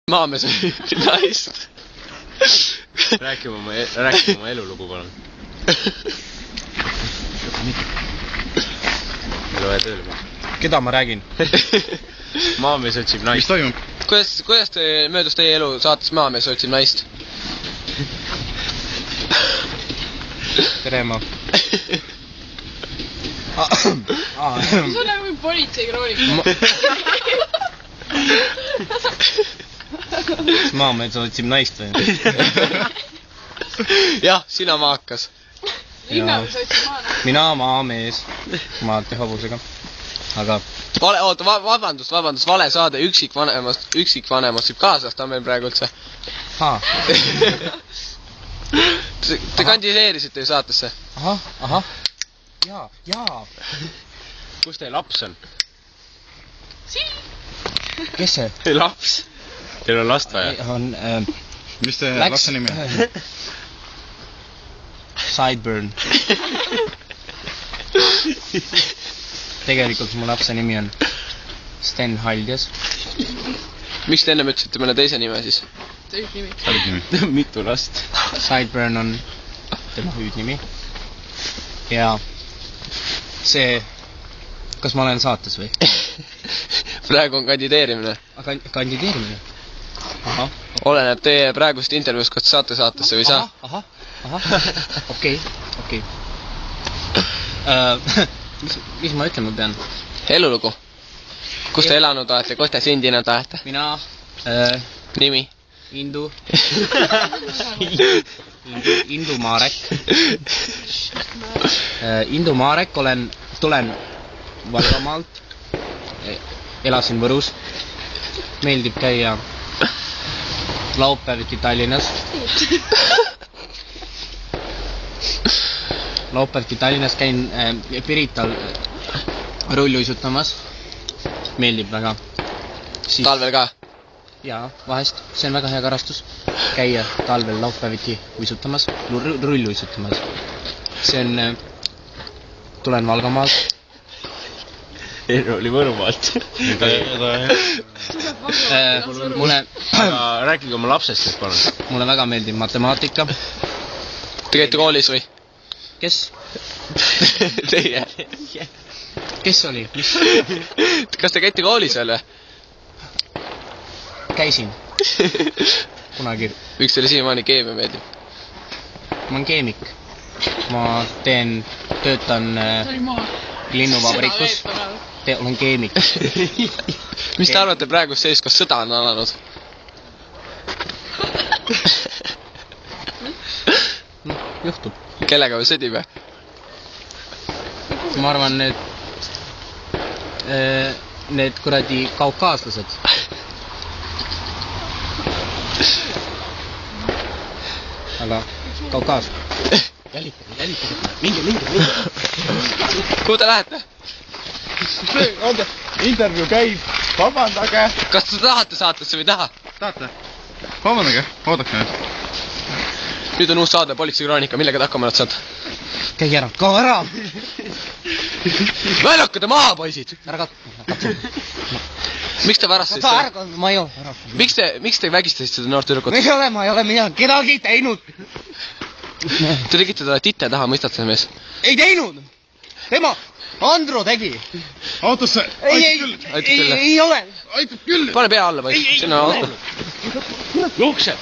Maamees oli naist. Rääkime oma elulugu, palun. Ei loe tööle. Keda ma räägin? Maamees otsib naist. Mis toimub? Kuidas möödus teie elu saates Maamees otsib naist? Tere, ma. Mis on nagu politseikroonik? Maamees otsib naist või? Jah, sina maakas. Linnamees otsib maana. Mina maamees. Maati hobusega. Aga... Oota, vabandust, vale saade üksikvanemast võib kaasast on meil praegu üldse. Te kandideerisite ju saatesse. Ahah. Jaa. Kus teie laps on? Siin. Kes see? Laps? Teil on last vaja? Mis te lapse nimi on? Sideburn. Tegelikult mu lapse nimi on Sten Haldjas. Miks te ennem ütlesite mõne teise nime siis? Hüüdnimi. Mitu last? Sideburn on tema hüüdnimi. Ja see... Kas ma olen saates või? Praegu on kandideerimine. Kandideerimine? Ahah. Oleneb teie praegust intervjuust, kas saate saatesse või saa. Ahah. Okei. Mis ma ütlema pean? Elulugu. Kus te elanud olete, kus te sündinud olete? Mina... Nimi? Indu Marek. Indu Marek, tulen Valgamaalt. Elasin Võrus. Meeldib käia laupäeviti Tallinnas. Laupäeviti Tallinnas käin Pirital rulluisutamas. Meeldib väga. Talvel ka? Jaa, vahest. See on väga hea karastus. Käia talvel laupäeviti uisutamas, rulluisutamas. See on... Tulen Valgamaalt. Elu oli Võrumaalt. Rääkige oma lapsest, et palun. Mulle väga meeldib matemaatika. Te käite koolis või? Kes? Teie. Kes oli? Kas te käite koolis veel või? Käisin. Kunagi. Miks teile siiamaani keemia meeldib? Ma olen keemik. Ma töötan linnuvabrikus. Olen keemik. Mis te arvate praegust sees, kas sõda on alanud? Juhtub. Kellega me sõdime? Ma arvan, need kuradi kaukaaslased. Aga Kaukaas. Jälitage. Minge. Kuhu te lähete? Intervjuu käib. Vabandage. Kas te tahate saatesse või taha? Tahate? Vabandage. Oodake nüüd. Nüüd on uus saade Politseikroonika, millega te hakkama nad saad? Käi ära. Kao ära! Väljake te maha, poisid! Ära katsu. Miks te varastasite? Ma ei ole ära. Miks te vägistasite seda noort tüdrukut? Ma ei ole midagi kedagi teinud. Te tegite talle titte taha, mõistate see mees? Ei teinud! Tema, Andro tegi. Autosse. Ei ole. Pane pea alla, poiss. Sinna auto. Juukse!